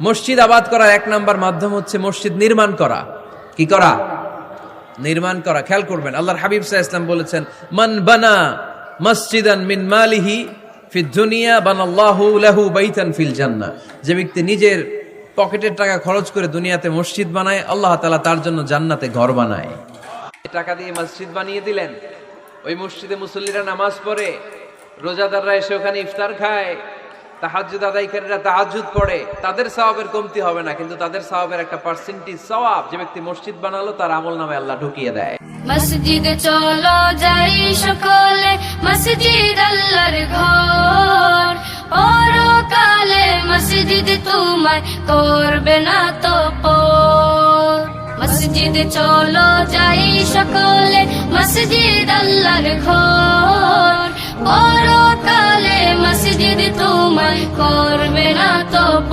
মসজিদ আবাদ করার এক নাম্বার মাধ্যম হচ্ছে মসজিদ নির্মাণ করা। কি করা? নির্মাণ করা। খেয়াল করবেন, আল্লাহর হাবিব সাল্লাল্লাহু আলাইহি ওয়াসাল্লাম বলেছেন, মান বানা মসজিদান মিন মালিহি ফিদ দুনিয়া বানাল্লাহু লাহু বাইতান ফিল জান্নাহ। যে ব্যক্তি নিজের পকেটের টাকা খরচ করে দুনিয়াতে মসজিদ বানায়, আল্লাহ তাআলা তার জন্য জান্নাতে ঘর বানায়। টাকা দিয়ে মসজিদ বানিয়ে দিলেন, ওই মসজিদে মুসল্লিরা নামাজ পড়ে, রোজাদাররা এসে ওখানে ইফতার খায়, তাহাজ্জুদ আদায়কারীরা তাহাজ্জুদ পড়ে, তাদের সওয়াবের কমতি হবে না, কিন্তু তাদের সওয়াবের একটা পার্সেন্টেজ সওয়াব যে ব্যক্তি মসজিদ বানালো তার আমলনামায় আল্লাহ ঢুকিয়ে দেয়। মসজিদে চলো যাই সকলে, মসজিদ আল্লাহর ঘর, পরকালে মসজিদ তোমায় করবে না তো পর। মসজিদে চলো যাই সকলে, মসজিদ আল্লাহর ঘর, পরকালে মসজিদ তোমায় করবে না তো পর।